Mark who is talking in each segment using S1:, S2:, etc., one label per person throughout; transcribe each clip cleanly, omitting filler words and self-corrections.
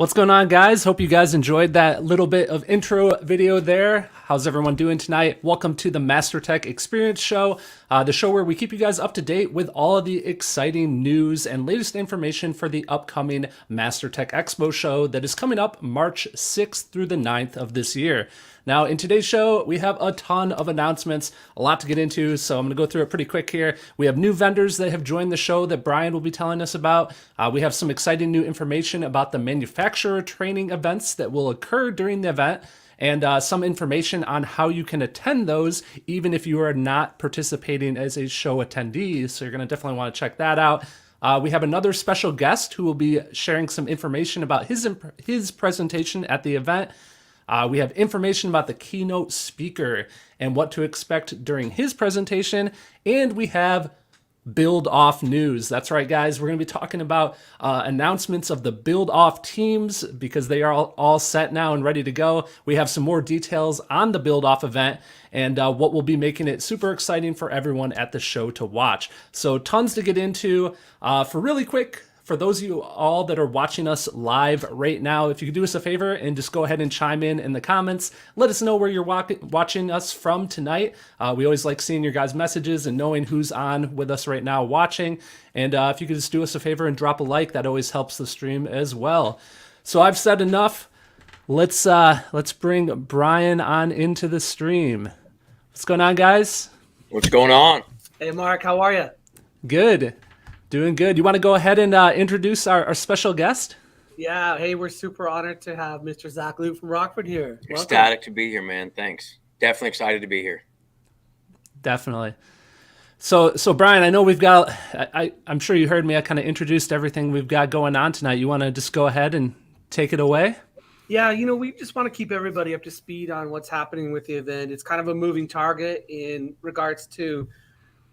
S1: What's going on, guys? Hope you guys enjoyed that little bit of intro video there. How's everyone doing tonight? Welcome to the MasterTech Experience Show, the show where we keep you guys up to date with all of the exciting news and latest information for the upcoming MasterTech EXPO show that is coming up March 6th through the 9th of this year. Now, in today's show, we have a ton of announcements, a lot to get into, so I'm going to go through it pretty quick here. We have new vendors that have joined the show that Brian will be telling us about. We have some exciting new information about the manufacturer training events that will occur during the event, and some information on how you can attend those, even if you are not participating as a show attendee. So you're going to definitely want to check that out. We have another special guest who will be sharing some information about his presentation at the event. We have information about the keynote speaker and what to expect during his presentation. And we have build off news. That's right, guys. We're going to be talking about announcements of the build off teams because they are all set now and ready to go. We have some more details on the build off event and what will be making it super exciting for everyone at the show to watch. So tons to get into. For really quick, for those of you all that are watching us live right now, if you could do us a favor and just go ahead and chime in the comments, let us know where you're watching us from tonight. We always like seeing your guys' messages and knowing who's on with us right now watching. And if you could just do us a favor and drop a like, that always helps the stream as well. So I've said enough. Let's bring Brian on into the stream. What's going on, guys?
S2: What's going on?
S3: Hey, Mark, how are you?
S1: Good. Doing good. You want to go ahead and introduce our special guest?
S3: Yeah. Hey, we're super honored to have Mr. Zach Luke from Rockford here. Welcome.
S2: Ecstatic to be here, man. Thanks. Definitely excited to be here.
S1: Definitely. So Brian, I know we've got, I'm sure you heard me. I kind of introduced everything we've got going on tonight. You want to just go ahead and take it away?
S3: Yeah, we just want to keep everybody up to speed on what's happening with the event. It's kind of a moving target in regards to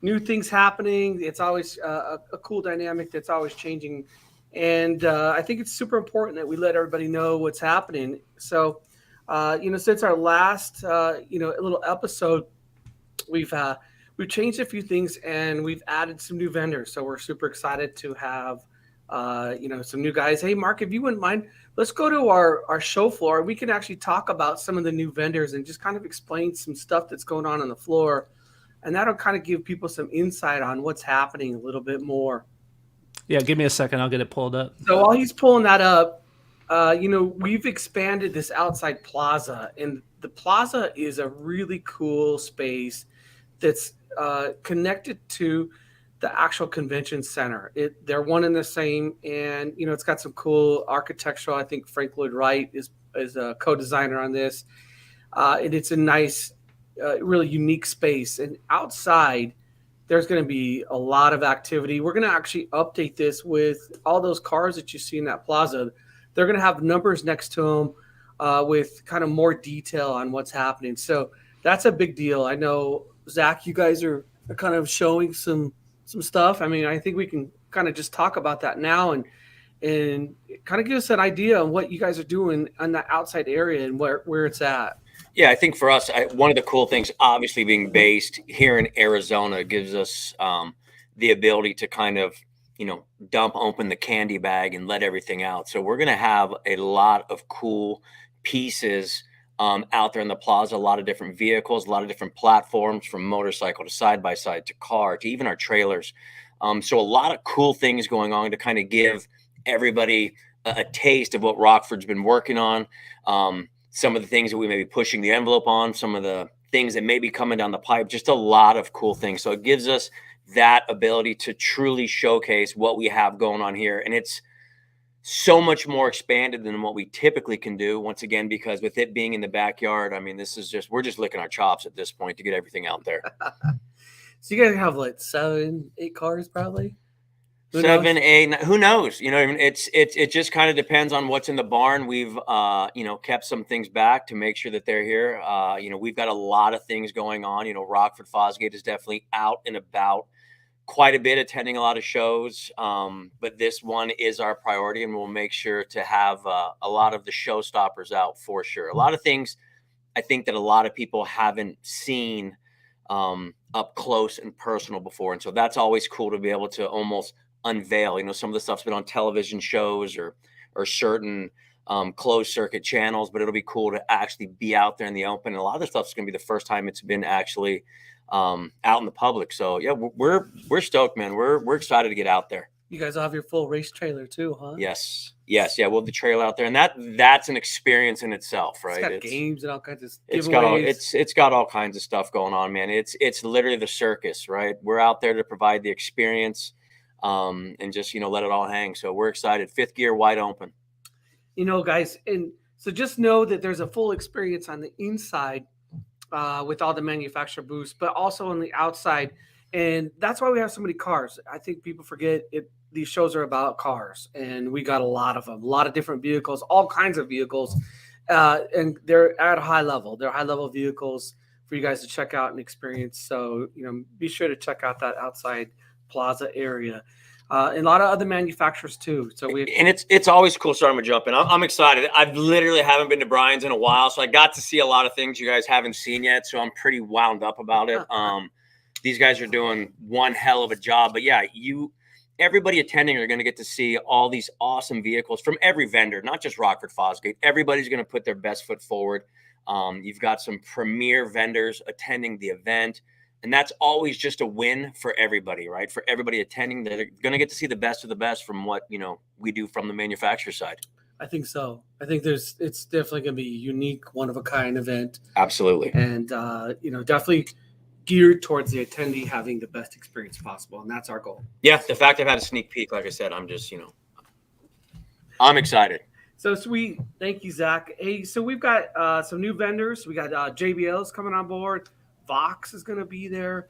S3: new things happening. It's always a cool dynamic that's always changing. And I think it's super important that we let everybody know what's happening. So, since our last, little episode, we've changed a few things and we've added some new vendors. So we're super excited to have, some new guys. Hey, Mark, if you wouldn't mind, let's go to our show floor. We can actually talk about some of the new vendors and just kind of explain some stuff that's going on the floor. And that'll kind of give people some insight on what's happening a little bit more.
S1: Yeah, give me a second. I'll get it pulled up.
S3: So while he's pulling that up, we've expanded this outside plaza. And the plaza is a really cool space that's connected to the actual convention center. They're one and the same. And, it's got some cool architectural. I think Frank Lloyd Wright is a co-designer on this. And it's a nice, really unique space. And outside, there's going to be a lot of activity. We're going to actually update this with all those cars that you see in that plaza. They're going to have numbers next to them with kind of more detail on what's happening. So that's a big deal. I know, Zach, you guys are kind of showing some stuff. I mean, I think we can kind of just talk about that now and kind of give us an idea of what you guys are doing on that outside area and where it's at.
S2: Yeah, I think for us, one of the cool things, obviously being based here in Arizona, gives us the ability to kind of, dump open the candy bag and let everything out. So we're going to have a lot of cool pieces out there in the plaza, a lot of different vehicles, a lot of different platforms, from motorcycle to side-by-side to car to even our trailers. So a lot of cool things going on to kind of give everybody a taste of what Rockford's been working on. Some of the things that we may be pushing the envelope on, some of the things that may be coming down the pipe, just a lot of cool things. So it gives us that ability to truly showcase what we have going on here. And it's so much more expanded than what we typically can do, once again, because with it being in the backyard, I mean, we're just licking our chops at this point to get everything out there.
S3: So you guys have like 7, 8 cars probably?
S2: 7, 8, who knows? It just kind of depends on what's in the barn. We've, kept some things back to make sure that they're here. We've got a lot of things going on. Rockford Fosgate is definitely out and about quite a bit, attending a lot of shows. But this one is our priority, and we'll make sure to have a lot of the showstoppers out for sure. A lot of things I think that a lot of people haven't seen up close and personal before. And so that's always cool to be able to almost unveil. Some of the stuff's been on television shows or certain closed circuit channels, but it'll be cool to actually be out there in the open. And a lot of the stuff's going to be the first time it's been actually out in the public. So yeah, we're stoked, man. We're excited to get out there.
S3: You guys will have your full race trailer too, huh?
S2: Yes. Yeah. We'll have the trail out there, and that's an experience in itself, right?
S3: It's got games and all kinds of
S2: giveaways. It's got all kinds of stuff going on, man. It's literally the circus, right? We're out there to provide the experience, and just let it all hang. So we're excited. Fifth gear, wide open.
S3: Guys, and so just know that there's a full experience on the inside with all the manufacturer booths, but also on the outside. And that's why we have so many cars. I think people forget it. These shows are about cars, and we got a lot of them, a lot of different vehicles, all kinds of vehicles. And they're at a high level. They're high level vehicles for you guys to check out and experience. So, be sure to check out that outside plaza area. And a lot of other manufacturers too. So
S2: it's always cool. Sorry, I'm gonna jump in. I'm excited. I've literally haven't been to Brian's in a while, so I got to see a lot of things you guys haven't seen yet. So I'm pretty wound up about it. These guys are doing one hell of a job. But yeah, everybody attending are going to get to see all these awesome vehicles from every vendor, not just Rockford Fosgate. Everybody's going to put their best foot forward. You've got some premier vendors attending the event. And that's always just a win for everybody, right? For everybody attending, they're going to get to see the best of the best from what, we do from the manufacturer side.
S3: I think so. I think it's definitely going to be a unique, one of a kind event.
S2: Absolutely.
S3: And, definitely geared towards the attendee having the best experience possible. And that's our goal.
S2: Yeah. The fact I've had a sneak peek, like I said, I'm just, I'm excited.
S3: So sweet. Thank you, Zach. Hey, so we've got some new vendors. We got JBL's coming on board. Vox is going to be there.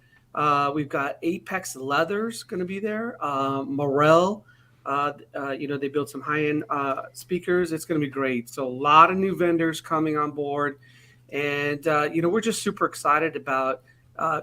S3: We've got Apex Leathers going to be there. Morel, they built some high-end speakers. It's going to be great. So a lot of new vendors coming on board. And, we're just super excited about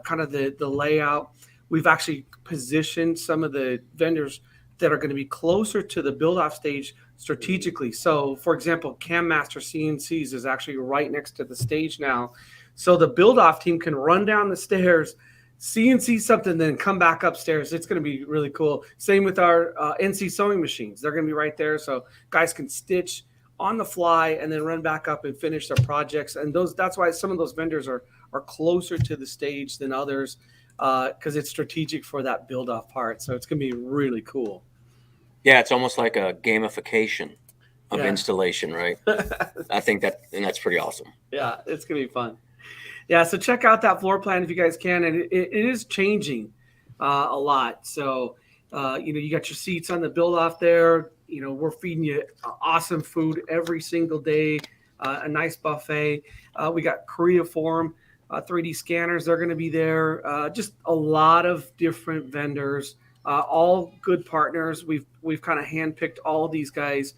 S3: kind of the layout. We've actually positioned some of the vendors that are going to be closer to the build-off stage strategically. So, for example, Cam Master CNCs is actually right next to the stage now. So the build-off team can run down the stairs, CNC something, then come back upstairs. It's going to be really cool. Same with our NC sewing machines. They're going to be right there, so guys can stitch on the fly and then run back up and finish their projects. And that's why some of those vendors are closer to the stage than others, because it's strategic for that build-off part. So it's going to be really cool.
S2: Yeah, it's almost like a gamification of installation, right? I think that's pretty awesome.
S3: Yeah, it's going to be fun. Yeah, so check out that floor plan if you guys can. And it is changing a lot. So, you got your seats on the build-off there. We're feeding you awesome food every single day, a nice buffet. We got Koreaform 3D scanners. They're going to be there. Just a lot of different vendors, all good partners. We've kind of handpicked all these guys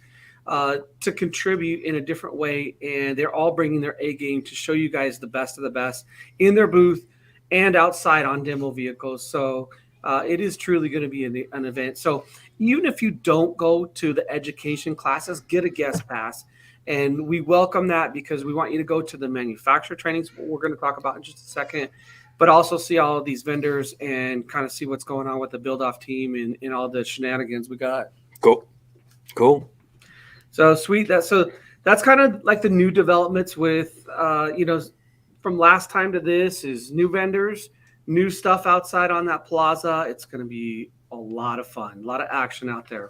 S3: to contribute in a different way, and they're all bringing their A game to show you guys the best of the best in their booth and outside on demo vehicles. So it is truly going to be an event. So even if you don't go to the education classes, get a guest pass, and we welcome that because we want you to go to the manufacturer trainings, what we're going to talk about in just a second, but also see all of these vendors and kind of see what's going on with the build-off team and all the shenanigans we got.
S2: Cool.
S3: So sweet. That's kind of like the new developments with, from last time to this is new vendors, new stuff outside on that plaza. It's going to be a lot of fun, a lot of action out there.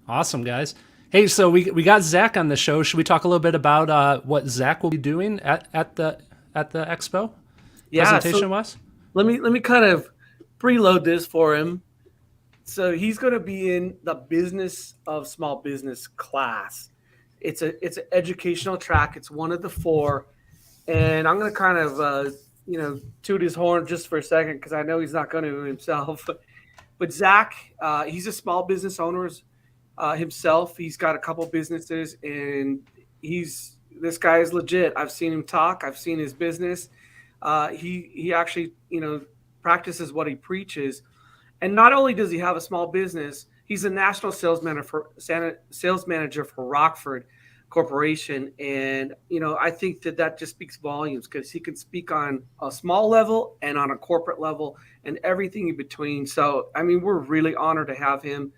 S1: Awesome, guys. Hey, so we got Zach on the show. Should we talk a little bit about what Zach will be doing at the expo?
S3: Yeah,
S1: presentation was.
S3: Let me kind of preload this for him. So he's going to be in the business of small business class. It's an educational track. It's one of the 4, and I'm going to kind of toot his horn just for a second because I know he's not going to himself. But Zach, he's a small business owner himself. He's got a couple businesses, and this guy is legit. I've seen him talk. I've seen his business. He actually practices what he preaches. And not only does he have a small business, he's a national sales manager for Rockford Corporation. And, I think that just speaks volumes because he can speak on a small level and on a corporate level and everything in between. So, we're really honored to have him.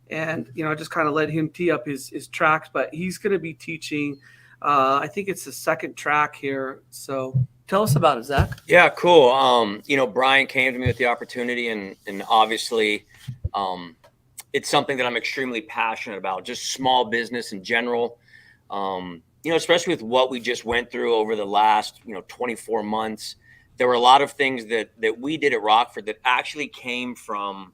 S3: and I just kind of let him tee up his tracks. But he's going to be teaching. I think it's the second track here. So tell us about it, Zach.
S2: Yeah, cool. Brian came to me with the opportunity, and obviously, it's something that I'm extremely passionate about. Just small business in general. Especially with what we just went through over the last 24 months. There were a lot of things that we did at Rockford that actually came from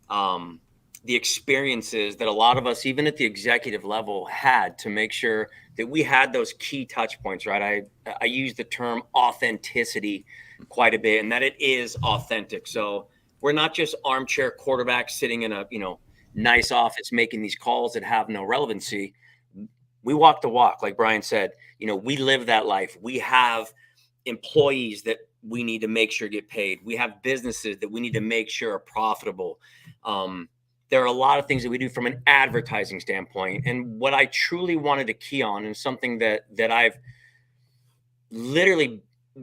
S2: the experiences that a lot of us, even at the executive level, had to make sure that we had those key touch points, right? I use the term authenticity quite a bit, and that it is authentic. So we're not just armchair quarterbacks sitting in a nice office making these calls that have no relevancy. We walk the walk, like Brian said. We live that life. We have employees that we need to make sure get paid. We have businesses that we need to make sure are profitable. There are a lot of things that we do from an advertising standpoint. And what I truly wanted to key on, and something that I've literally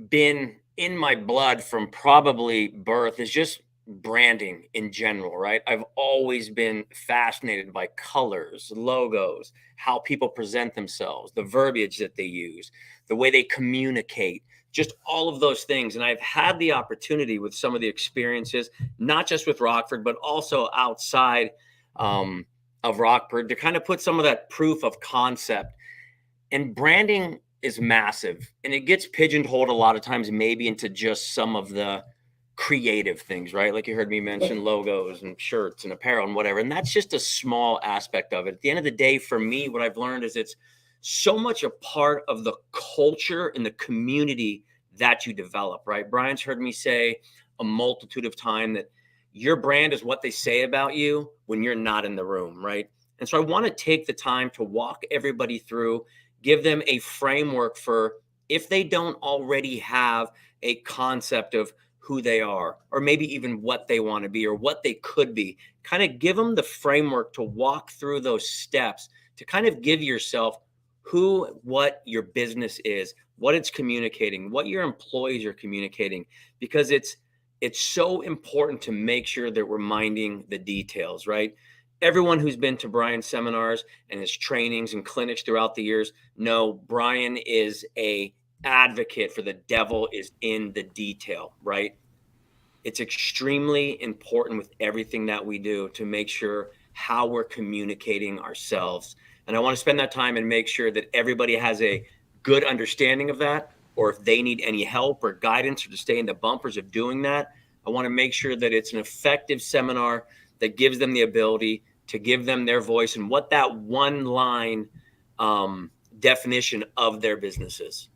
S2: been in my blood from probably birth, is just branding in general, right? I've always been fascinated by colors, logos, how people present themselves, the verbiage that they use, the way they communicate, just all of those things. And I've had the opportunity with some of the experiences, not just with Rockford, but also outside of Rockford, to kind of put some of that proof of concept. And branding is massive, and it gets pigeonholed a lot of times maybe into just some of the creative things, right? Like you heard me mention logos and shirts and apparel and whatever. And that's just a small aspect of it. At the end of the day, for me, what I've learned is it's so much a part of the culture and the community that you develop, right? Brian's heard me say a multitude of times that your brand is what they say about you when you're not in the room, right? And so I want to take the time to walk everybody through, give them a framework for, if they don't already have a concept of who they are, or maybe even what they want to be or what they could be, kind of give them the framework to walk through those steps to kind of give yourself what your business is, what it's communicating, what your employees are communicating, because it's so important to make sure that we're minding the details, right? Everyone who's been to Brian's seminars and his trainings and clinics throughout the years know Brian is a advocate for the devil is in the detail, right? It's extremely important with everything that we do to make sure how we're communicating ourselves. And I want to spend that time and make sure that everybody has a good understanding of that, or if they need any help or guidance or to stay in the bumpers of doing that, I want to make sure that it's an effective seminar that gives them the ability to give them their voice and what that one line definition of their business is.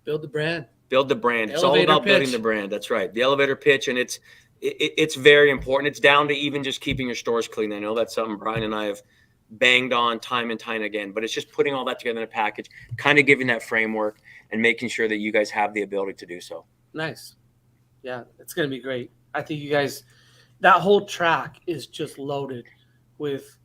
S3: Build the brand.
S2: Build the brand. It's all about building the brand. That's right. The elevator pitch. And it's very important. It's down to even just keeping your stores clean. I know that's something Brian and I have banged on time and time again, but it's just putting all that together in a package, kind of giving that framework and making sure that you guys have the ability to do so.
S3: Nice. Yeah, it's going to be great. I think you guys, that whole track is just loaded with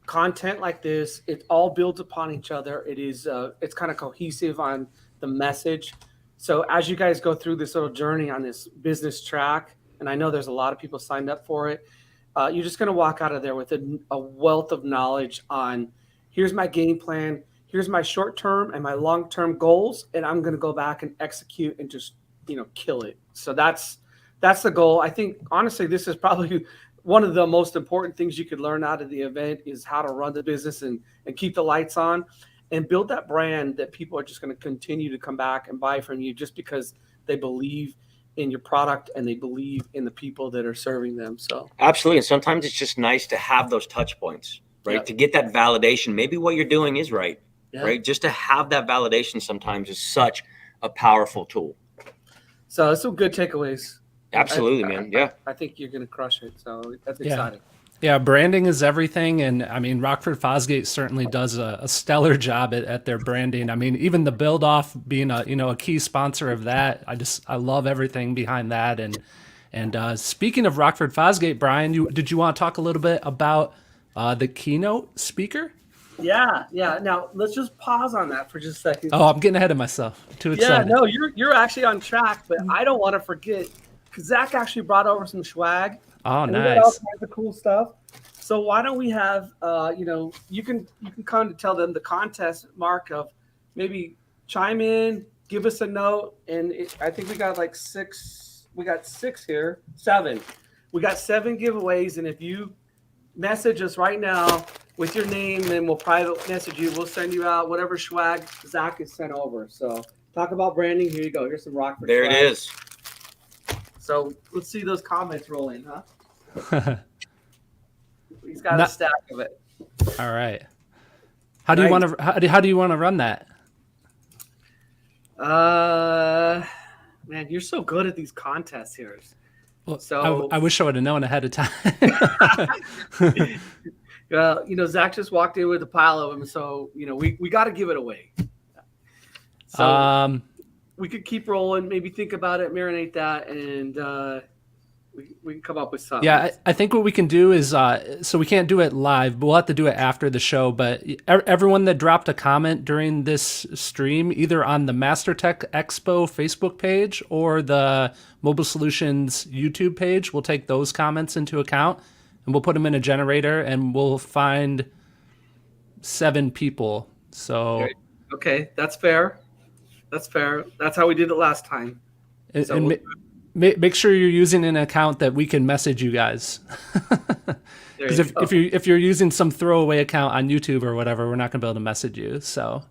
S3: content like this. It all builds upon each other. It is, it's kind of cohesive on the message. So as you guys go through this little journey on this business track, and I know there's a lot of people signed up for it, you're just going to walk out of there with a wealth of knowledge on, here's my game plan, here's my short-term and my long-term goals, and I'm going to go back and execute and just, kill it. So that's the goal. I think, honestly, this is probably one of the most important things you could learn out of the event is how to run the business and keep the lights on and build that brand that people are just going to continue to come back and buy from you just because they believe in your product and they believe in the people that are serving them. So
S2: absolutely. And sometimes it's just nice to have those touch points, right? Yep. To get that validation. Maybe what you're doing is right, right? Just to have that validation sometimes is such a powerful tool.
S3: So some good takeaways.
S2: Absolutely, man. Yeah.
S3: I think you're going to crush it. So that's exciting.
S1: Yeah, branding is everything. And I mean, Rockford Fosgate certainly does a stellar job at their branding. I mean, even the build off being a key sponsor of that. I love everything behind that. And speaking of Rockford Fosgate, Brian, did you want to talk a little bit about the keynote speaker?
S3: Yeah. Now let's just pause on that for just a second.
S1: Oh, I'm getting ahead of myself. Too excited.
S3: Yeah, no, you're actually on track, but I don't want to forget because Zach actually brought over some swag.
S1: Oh,
S3: and
S1: nice.
S3: we got all kinds of cool stuff. So why don't we have you can kind of tell them the contest, Mark, of maybe chime in, give us a note, and I think we got like six. We got six here, seven. We got seven giveaways, and if you message us right now with your name, then we'll private message you. We'll send you out whatever swag Zach has sent over. So talk about branding. Here you go. Here's some Rockford
S2: There
S3: swag.
S2: it is.
S3: So let's see those comments roll in, huh? He's got a stack of it.
S1: All right. How do you want to how do you want to run that?
S3: Man, you're so good at these contests here.
S1: Well,
S3: So
S1: I wish I would have known ahead of time.
S3: well, Zach just walked in with a pile of them, so we got to give it away. So we could keep rolling, maybe think about it, marinate that, and we can come up with something.
S1: Yeah, I think what we can do is, so we can't do it live, but we'll have to do it after the show. But everyone that dropped a comment during this stream, either on the MasterTech EXPO Facebook page or the Mobile Solutions YouTube page, we'll take those comments into account and we'll put them in a generator and we'll find 7 people. So
S3: okay, that's fair. That's fair. That's how we did it last time.
S1: Make sure you're using an account that we can message you guys. Because if you're using some throwaway account on YouTube or whatever, we're not going to be able to message you. So,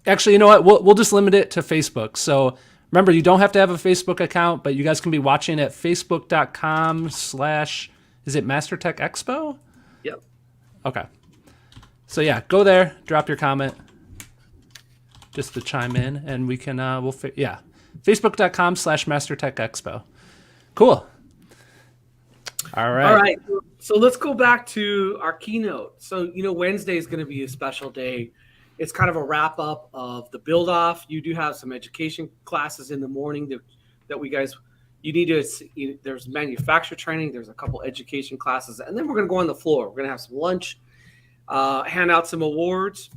S1: actually, you know what? We'll just limit it to Facebook. So remember, you don't have to have a Facebook account, but you guys can be watching at facebook.com/ is it MasterTech EXPO?
S3: Yep.
S1: Okay. So yeah, go there, drop your comment, just to chime in, and we can Facebook.com/ MasterTech EXPO. Cool. All right.
S3: All right. So let's go back to our keynote. So, Wednesday is going to be a special day. It's kind of a wrap up of the build off. You do have some education classes in the morning that you need to see. There's manufacturer training. There's a couple education classes. And then we're going to go on the floor. We're going to have some lunch, hand out some awards.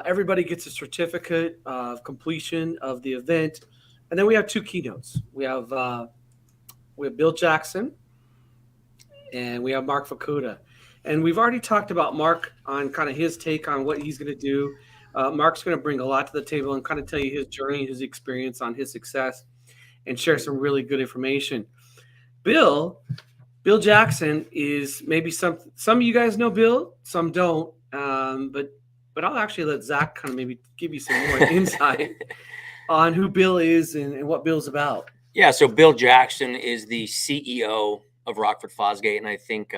S3: Everybody gets a certificate of completion of the event. And then we have 2 keynotes. We have Bill Jackson and we have Mark Fukuda. And we've already talked about Mark on kind of his take on what he's going to do. Mark's going to bring a lot to the table and kind of tell you his journey, his experience on his success, and share some really good information. Bill Jackson is maybe some of you guys know Bill, some don't. But I'll actually let Zach kind of maybe give you some more insight on who Bill is and what Bill's about.
S2: Yeah, so Bill Jackson is the CEO of Rockford Fosgate, and I think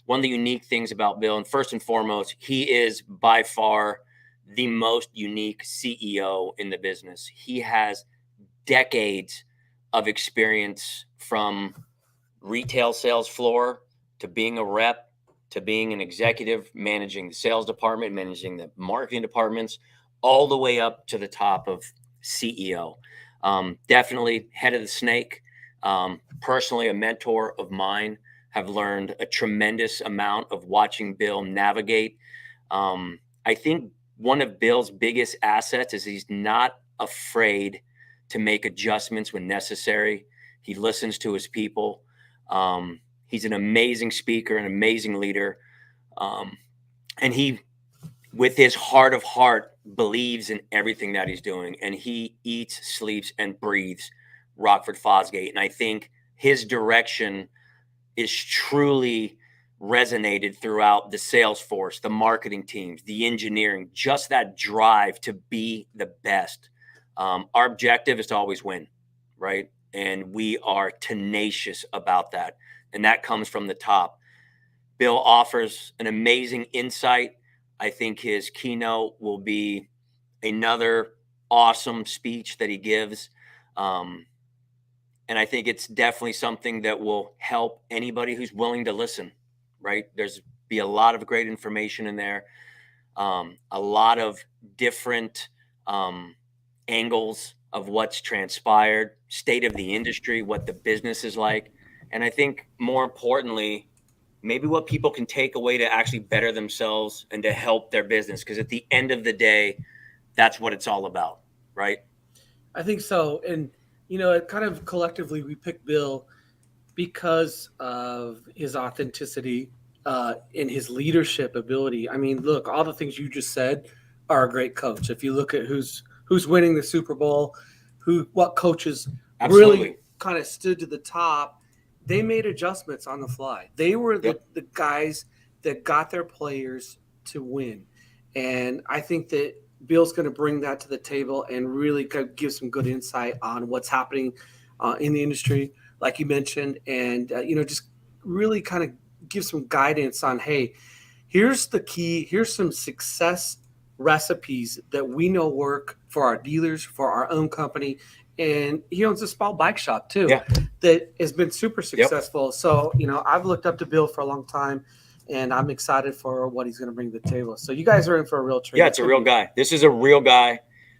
S2: one of the unique things about Bill, and first and foremost, he is by far the most unique CEO in the business. He has decades of experience from retail sales floor to being a rep to being an executive, managing the sales department, managing the marketing departments, all the way up to the top of CEO. Definitely head of the snake. Personally, a mentor of mine. Have learned a tremendous amount of watching Bill navigate. I think one of Bill's biggest assets is he's not afraid to make adjustments when necessary. He listens to his people. He's an amazing speaker, an amazing leader. And he, with his heart of heart, believes in everything that he's doing. And he eats, sleeps, and breathes Rockford Fosgate. And I think his direction is truly resonated throughout the sales force, the marketing teams, the engineering, just that drive to be the best. Our objective is to always win, right? And we are tenacious about that. And that comes from the top. Bill offers an amazing insight. I think his keynote will be another awesome speech that he gives. And I think it's definitely something that will help anybody who's willing to listen, right? There's be a lot of great information in there, a lot of different angles of what's transpired, state of the industry, what the business is like. And I think more importantly, maybe what people can take away to actually better themselves and to help their business. Because at the end of the day, that's what it's all about, right?
S3: I think so. And, kind of collectively, we picked Bill because of his authenticity, in his leadership ability. I mean, look, all the things you just said are a great coach. If you look at who's winning the Super Bowl, what coaches
S2: Absolutely.
S3: really kind of stood to the top, they made adjustments on the fly. They were the guys that got their players to win. And I think that Bill's going to bring that to the table and really give some good insight on what's happening in the industry, like you mentioned, and just really kind of give some guidance on, hey, here's the key, here's some success recipes that we know work for our dealers, for our own company. And he owns a small bike shop too that has been super successful. Yep. So, I've looked up to Bill for a long time, and I'm excited for what he's going to bring to the table. So you guys are in for a real treat.
S2: Yeah, it's a real guy. This is a real guy.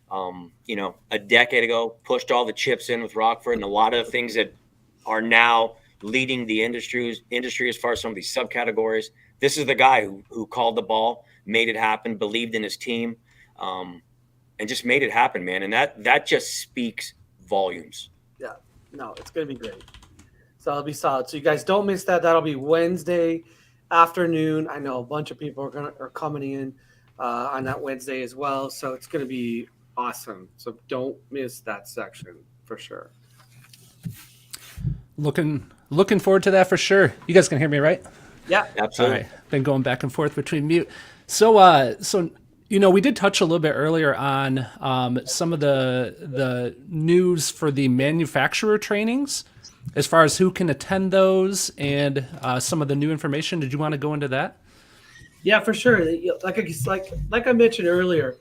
S2: A decade ago, pushed all the chips in with Rockford and a lot of things that are now leading the industry as far as some of these subcategories. This is the guy who called the ball, made it happen, believed in his team, and just made it happen, man. And that just speaks volumes.
S3: Yeah, no, it's going to be great. So it'll be solid. So you guys don't miss that. That'll be Wednesday afternoon. I know a bunch of people are coming in on that Wednesday as well. So it's going to be awesome. So don't miss that section for sure.
S1: Looking forward to that for sure. You guys can hear me, right?
S3: Yeah,
S2: absolutely.
S1: All right. Been going back and forth between mute. So we did touch a little bit earlier on some of the news for the manufacturer trainings, as far as who can attend those and some of the new information. Did you want to go into that?
S3: Yeah, for sure. Like I mentioned earlier,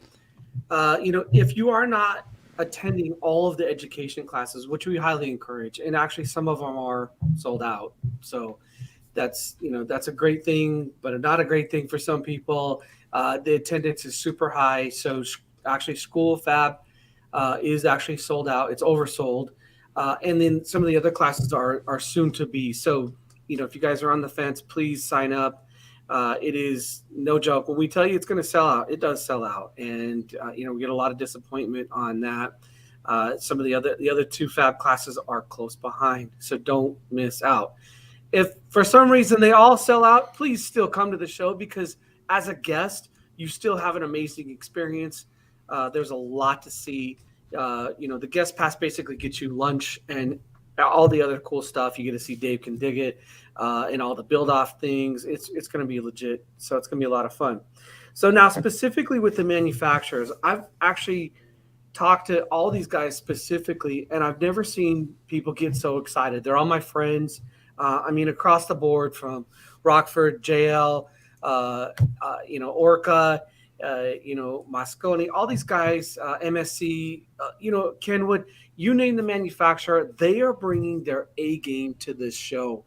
S3: if you are not attending all of the education classes, which we highly encourage, and actually some of them are sold out. So that's a great thing, but not a great thing for some people. The attendance is super high. So actually School of Fab is actually sold out. It's oversold. And then some of the other classes are soon to be. So, if you guys are on the fence, please sign up. It is no joke. When we tell you it's going to sell out, it does sell out. And, we get a lot of disappointment on that. Some of the other two Fab classes are close behind. So don't miss out. If for some reason they all sell out, please still come to the show, because as a guest, you still have an amazing experience. There's a lot to see. The guest pass basically gets you lunch and all the other cool stuff. You get to see Dave Can Dig It and all the build off things. It's going to be legit. So it's going to be a lot of fun. So now specifically with the manufacturers, I've actually talked to all these guys specifically, and I've never seen people get so excited. They're all my friends. Across the board, from Rockford, JL, Orca, Moscone, all these guys, MSC, Kenwood, you name the manufacturer, they are bringing their A game to this show.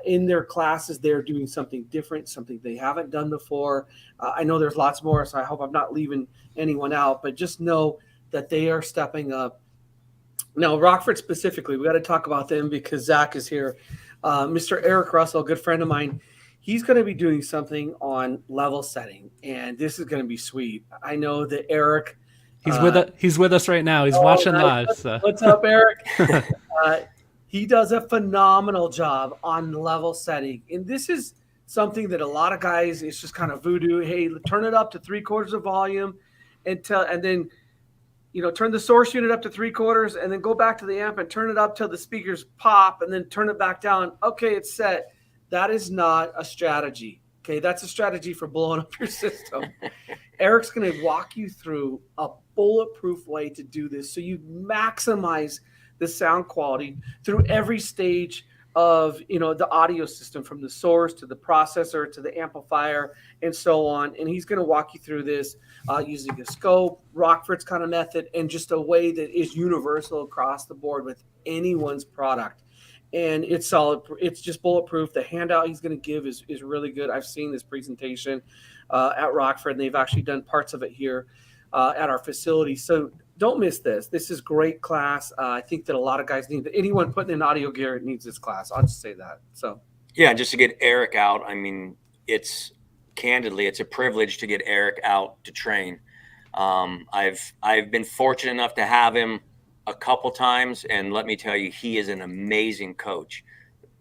S3: In their classes, they're doing something different, something they haven't done before. I know there's lots more, so I hope I'm not leaving anyone out, but just know that they are stepping up. Now, Rockford specifically, we got to talk about them because Zach is here. Mr. Eric Russell, a good friend of mine, he's going to be doing something on level setting, and this is going to be sweet. I know that Eric,
S1: he's with us right now. He's watching live. So.
S3: What's up, Eric? He does a phenomenal job on level setting, and this is something that a lot of guys, it's just kind of voodoo. Hey, turn it up to 3/4 of volume, and then turn the source unit up to 3/4, and then go back to the amp and turn it up till the speakers pop, and then turn it back down. Okay, it's set. That is not a strategy. Okay, that's a strategy for blowing up your system. Eric's going to walk you through a bulletproof way to do this, so you maximize the sound quality through every stage of the audio system, from the source to the processor to the amplifier and so on. And he's going to walk you through this using a scope, Rockford's kind of method, and just a way that is universal across the board with anyone's product. And it's solid. It's just bulletproof. The handout he's going to give is really good. I've seen this presentation at Rockford, and they've actually done parts of it here at our facility. So don't miss this. This is great class. I think that a lot of guys need it. Anyone putting in audio gear needs this class. I'll just say that. So
S2: yeah, just to get Eric out. It's a privilege to get Eric out to train. I've been fortunate enough to have him a couple times, and let me tell you, he is an amazing coach.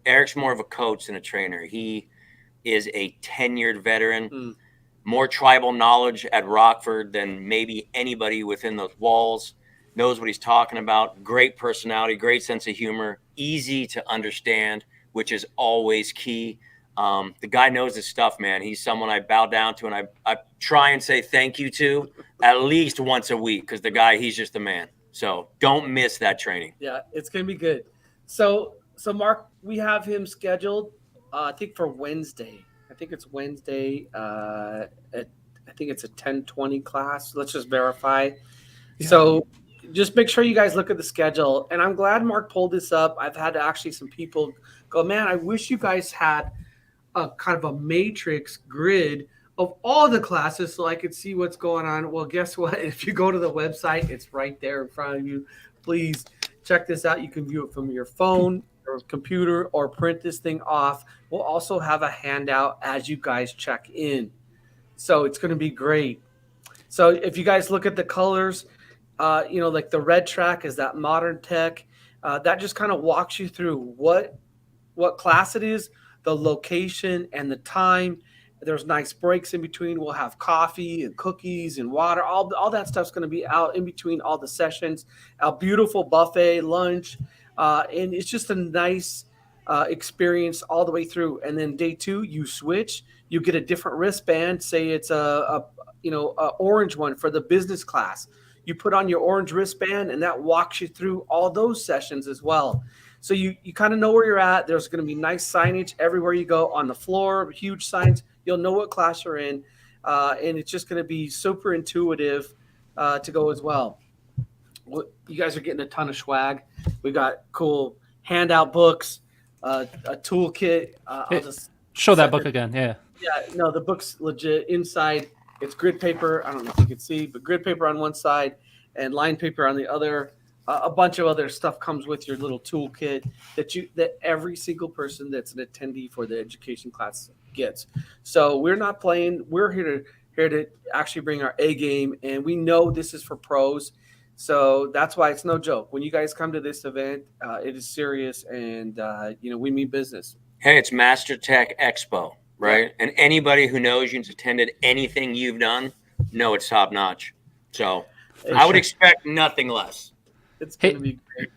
S2: Eric's more of a coach than a trainer. He is a tenured veteran,
S3: Mm.
S2: more tribal knowledge at Rockford than maybe anybody within those walls, knows what he's talking about, great personality, great sense of humor, easy to understand, which is always key. The guy knows his stuff, man. He's someone I bow down to, and I try and say thank you to at least once a week, because the guy, he's just the man. So don't miss that training.
S3: Yeah, it's gonna be good. So Mark, we have him scheduled. I think for Wednesday. I think it's Wednesday. I think it's a 10:20 class. Let's just verify.
S1: Yeah.
S3: So just make sure you guys look at the schedule. And I'm glad Mark pulled this up. I've had actually some people go, man, I wish you guys had a kind of a matrix grid of all the classes so I could see what's going on. Well, guess what? If you go to the website, it's right there in front of you. Please check this out. You can view it from your phone or computer or print this thing off. We'll also have a handout as you guys check in. So it's going to be great. So if you guys look at the colors, like the red track is that modern tech. That just kind of walks you through what class it is, the location, and the time. There's nice breaks in between. We'll have coffee and cookies and water. All that stuff's going to be out in between all the sessions. A beautiful buffet lunch, and it's just a nice experience all the way through. And then day 2, you switch. You get a different wristband. Say it's a orange one for the business class. You put on your orange wristband, and that walks you through all those sessions as well. So you kind of know where you're at. There's going to be nice signage everywhere you go on the floor, huge signs. You'll know what class you're in, and it's just going to be super intuitive to go as well. You guys are getting a ton of swag. We got cool handout books, a toolkit. I'll just
S1: show that book again. Yeah.
S3: Yeah, no, the book's legit. Inside, it's grid paper. I don't know if you can see, but grid paper on one side and line paper on the other. A bunch of other stuff comes with your little toolkit that every single person that's an attendee for the education class gets. So we're not playing. We're here to actually bring our A game, and we know this is for pros. So that's why it's no joke. When you guys come to this event, it is serious, and we mean business.
S2: Hey, it's MasterTech EXPO, right? And anybody who knows you've attended anything you've done, know it's top notch. So I would expect nothing less.
S3: It's going to be great.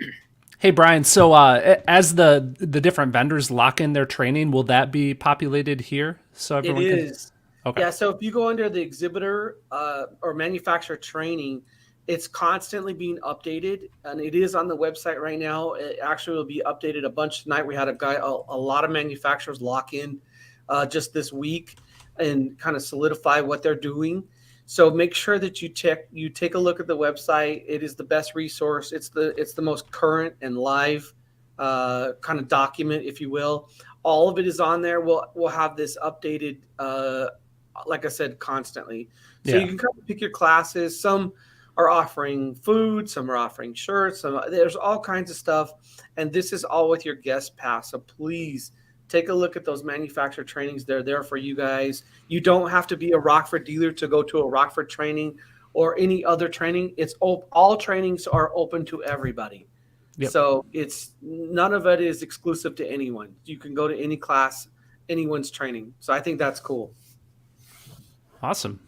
S1: Hey, Brian, so as the different vendors lock in their training, will that be populated here? So everyone
S3: It is.
S1: Okay.
S3: Yeah, so if you go under the exhibitor or manufacturer training, it's constantly being updated, and it is on the website right now. It actually will be updated a bunch tonight. We had a lot of manufacturers lock in just this week and kind of solidify what they're doing. So make sure that you take a look at the website. It is the best resource. It's the most current and live kind of document, if you will. All of it is on there. We'll have this updated, like I said, constantly. So you can kind of pick your classes. Some are offering food, some are offering shirts. There's all kinds of stuff, and this is all with your guest pass. So please take a look at those manufacturer trainings. They're there for you guys. You don't have to be a Rockford dealer to go to a Rockford training or any other training. All trainings are open to everybody. Yep. So none of it is exclusive to anyone. You can go to any class, anyone's training. So I think that's cool.
S1: Awesome.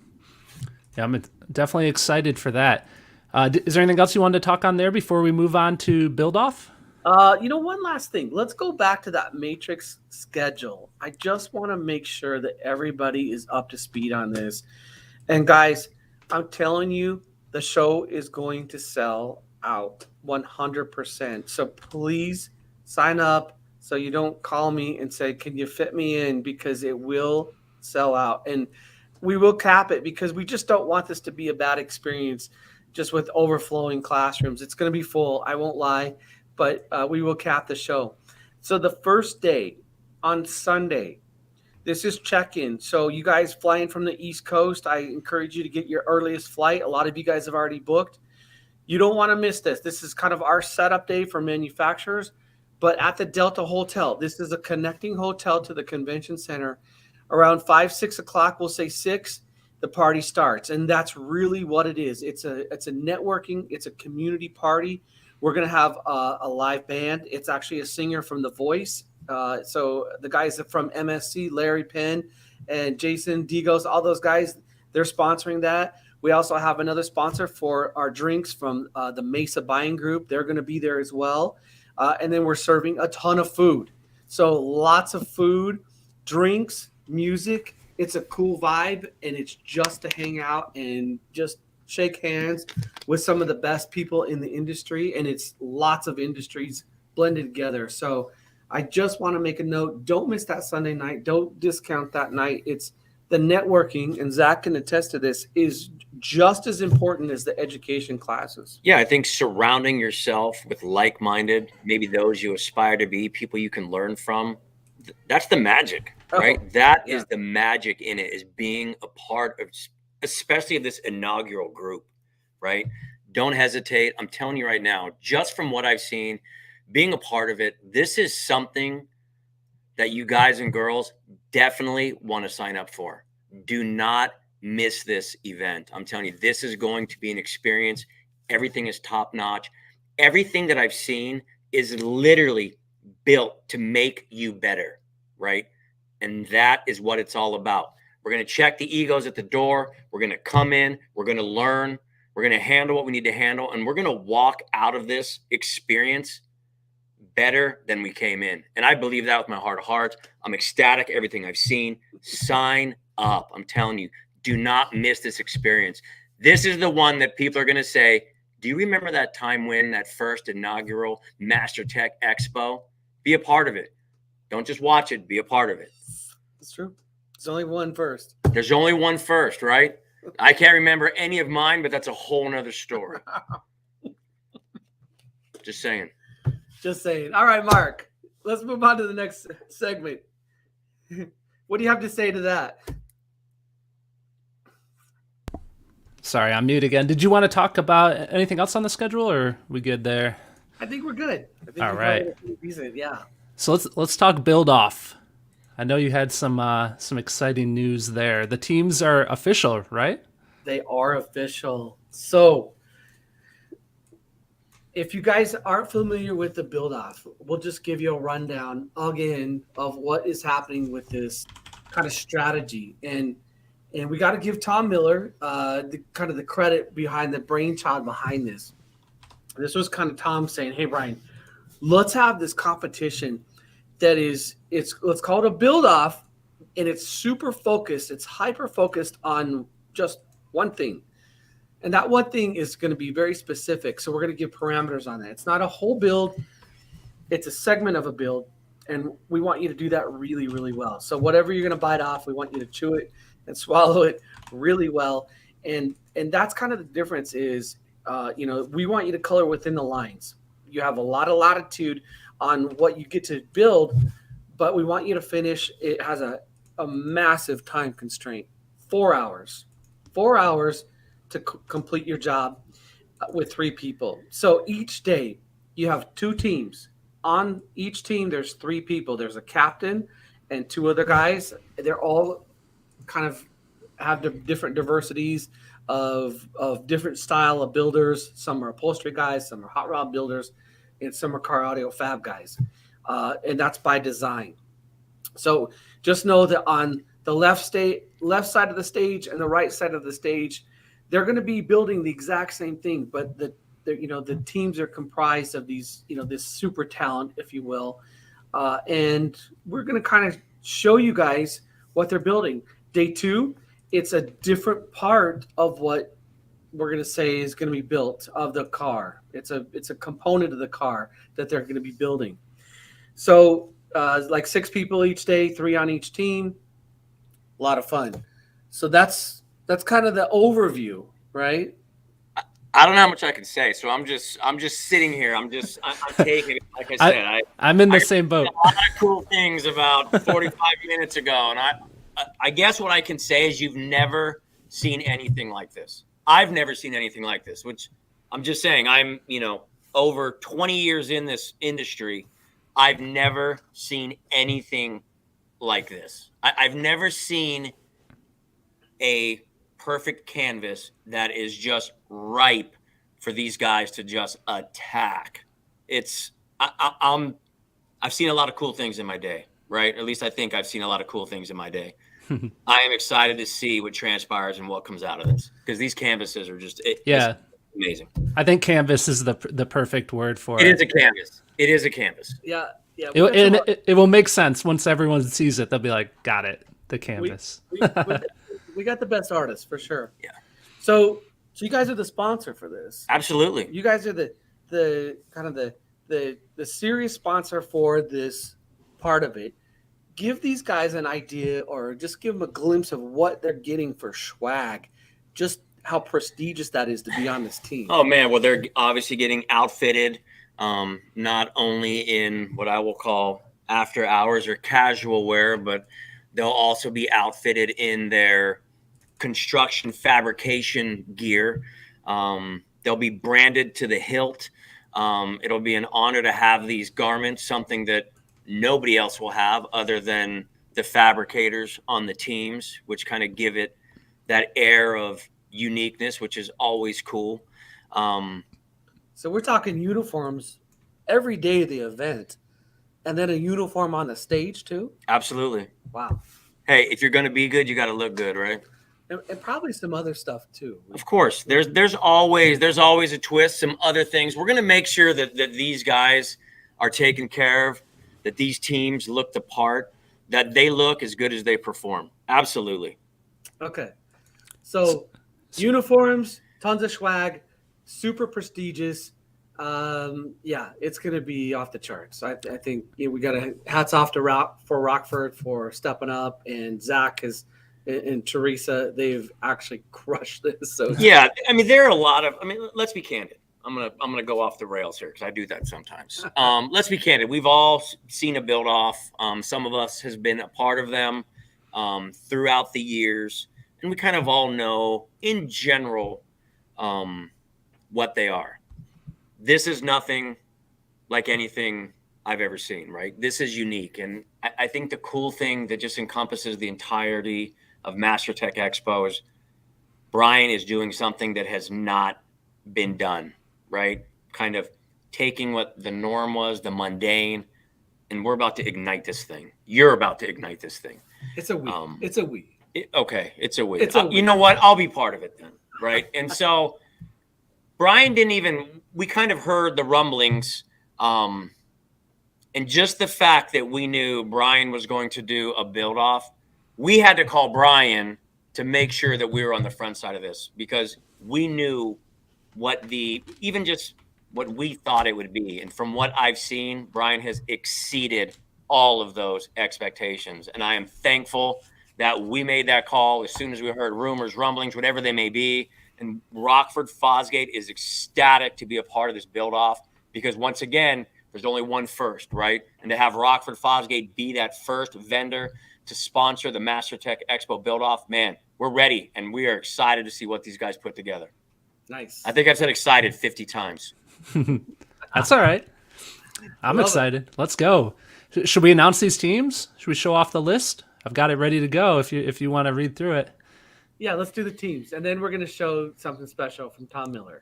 S1: Yeah, I'm definitely excited for that. Is there anything else you wanted to talk on there before we move on to build off?
S3: One last thing. Let's go back to that matrix schedule. I just want to make sure that everybody is up to speed on this. And guys, I'm telling you, the show is going to sell out 100%. So please sign up so you don't call me and say, can you fit me in? Because it will sell out. And we will cap it because we just don't want this to be a bad experience just with overflowing classrooms. It's going to be full. I won't lie. But we will cap the show. So the first day on Sunday, this is check-in. So you guys flying from the East Coast, I encourage you to get your earliest flight. A lot of you guys have already booked. You don't want to miss this. This is kind of our setup day for manufacturers. But at the Delta Hotel, this is a connecting hotel to the convention center. Around 5, 6 o'clock, we'll say 6, the party starts. And that's really what it is. It's a networking. It's a community party. We're going to have a live band. It's actually a singer from The Voice. So the guys from MSC, Larry Penn and Jason Digos, all those guys, they're sponsoring that. We also have another sponsor for our drinks from the Mesa Buying Group. They're going to be there as well. And then we're serving a ton of food. So lots of food, drinks, music. It's a cool vibe, and it's just to hang out and just shake hands with some of the best people in the industry. And it's lots of industries blended together. So I just want to make a note. Don't miss that Sunday night. Don't discount that night. It's the networking, and Zach can attest to this, is just as important as the education classes.
S2: Yeah, I think surrounding yourself with like-minded, maybe those you aspire to be, people you can learn from, that's the magic, right? That is the magic in it, is being a part of, especially of this inaugural group, right? Don't hesitate. I'm telling you right now, just from what I've seen, being a part of it, this is something that you guys and girls definitely want to sign up for. Do not miss this event. I'm telling you, this is going to be an experience. Everything is top notch. Everything that I've seen is literally built to make you better, right? And that is what it's all about. We're going to check the egos at the door. We're going to come in. We're going to learn. We're going to handle what we need to handle. And we're going to walk out of this experience better than we came in. And I believe that with my heart of hearts. I'm ecstatic. Everything I've seen. Sign up. I'm telling you, do not miss this experience. This is the one that people are going to say, do you remember that time when that first inaugural MasterTech EXPO? Be a part of it. Don't just watch it. Be a part of it.
S3: It's true. There's only one first.
S2: There's only one first, right? I can't remember any of mine, but that's a whole nother story. Just saying.
S3: Just saying. All right, Mark, let's move on to the next segment. What do you have to say to that?
S1: Sorry, I'm mute again. Did you want to talk about anything else on the schedule, or are we good there?
S3: I think we're good. I think
S1: all right.
S3: Decent, yeah.
S1: So let's talk build off. I know you had some exciting news there. The teams are official, right?
S3: They are official. So if you guys aren't familiar with the build off, we'll just give you a rundown again of what is happening with this kind of strategy. And we got to give Tom Miller the credit behind the brainchild behind this. This was kind of Tom saying, hey, Brian, let's have this competition that let's call it a build off, and it's super focused. It's hyper focused on just one thing. And that one thing is going to be very specific. So we're going to give parameters on that. It's not a whole build. It's a segment of a build. And we want you to do that really, really well. So whatever you're going to bite off, we want you to chew it and swallow it really well. And that's kind of the difference is, we want you to color within the lines. You have a lot of latitude on what you get to build, but we want you to finish. It has a massive time constraint, 4 hours. 4 hours to complete your job with 3 people. So each day you have 2 teams. On each team, there's 3 people. There's a captain and 2 other guys. They're all kind of have the different diversities of different style of builders. Some are upholstery guys, some are hot rod builders, and some are car audio fab guys. And that's by design. So just know that on the left side of the stage and the right side of the stage, they're going to be building the exact same thing, but the teams are comprised of these, this super talent, if you will. And we're going to kind of show you guys what they're building. Day 2, it's a different part of what we're going to say is going to be built of the car. It's a component of the car that they're going to be building. So like 6 people each day, 3 on each team, a lot of fun. So that's kind of the overview, right?
S2: I don't know how much I can say, so I'm just sitting here. I'm taking it. Like I said,
S1: I'm in the same boat.
S2: A lot of cool things about 45 minutes ago, and I guess what I can say is you've never seen anything like this. I've never seen anything like this. Which I'm just saying, I'm over 20 years in this industry. I've never seen anything like this. I've never seen a perfect canvas that is just ripe for these guys to just attack. I've seen a lot of cool things in my day, right? At least I think I've seen a lot of cool things in my day. I am excited to see what transpires and what comes out of this, because these canvases are just
S1: Yeah.
S2: amazing.
S1: I think canvas is the perfect word for
S2: It
S1: it.
S2: is a canvas. It is a canvas.
S3: Yeah.
S1: It will make sense once everyone sees it. They'll be like, got it, the canvas.
S3: We got the best artists for sure.
S2: Yeah.
S3: So you guys are the sponsor for this.
S2: Absolutely.
S3: You guys are the kind of the serious sponsor for this part of it. Give these guys an idea, or just give them a glimpse of what they're getting for swag. Just how prestigious that is to be on this team.
S2: Oh man, well, they're obviously getting outfitted, not only in what I will call after hours or casual wear, but they'll also be outfitted in their construction fabrication gear. They'll be branded to the hilt. It'll be an honor to have these garments, something that nobody else will have other than the fabricators on the teams, which kind of give it that air of uniqueness, which is always cool.
S3: So we're talking uniforms every day of the event, and then a uniform on the stage too.
S2: Absolutely.
S3: Wow.
S2: Hey, if you're going to be good, you got to look good, right?
S3: And probably some other stuff too.
S2: Of course, there's always a twist, some other things. We're going to make sure that these guys are taken care of, that these teams look the part, that they look as good as they perform. Absolutely.
S3: Okay. So uniforms, tons of swag, super prestigious. Yeah, it's going to be off the charts. I think we got to hats off to Rockford for stepping up, and Zach and Teresa, they've actually crushed this. So
S2: yeah, I mean, there are a lot of. I mean, let's be candid. I'm gonna go off the rails here, because I do that sometimes. Let's be candid. We've all seen a build off. Some of us has been a part of them throughout the years, and we kind of all know in general what they are. This is nothing like anything I've ever seen, right? This is unique, and I think the cool thing that just encompasses the entirety of MasterTech EXPO is Brian is doing something that has not been done, right? Kind of taking what the norm was, the mundane, and we're about to ignite this thing. You're about to ignite this thing.
S3: it's a we. It's a we.
S2: Okay, it's a we.
S3: It's a we.
S2: You know what? I'll be part of it then, right? And so Brian didn't even. We kind of heard the rumblings, and just the fact that we knew Brian was going to do a build off, we had to call Brian to make sure that we were on the front side of this, because we knew even just what we thought it would be. And from what I've seen, Brian has exceeded all of those expectations. And I am thankful that we made that call as soon as we heard rumors, rumblings, whatever they may be. And Rockford Fosgate is ecstatic to be a part of this build off, because once again, there's only one first, right? And to have Rockford Fosgate be that first vendor to sponsor the MasterTech EXPO build off, man, we're ready. And we are excited to see what these guys put together.
S3: Nice.
S2: I think I've said excited 50 times.
S1: That's all right. I'm excited. Let's go. Should we announce these teams? Should we show off the list? I've got it ready to go if you want to read through it.
S3: Yeah, let's do the teams, and then we're going to show something special from Tom Miller.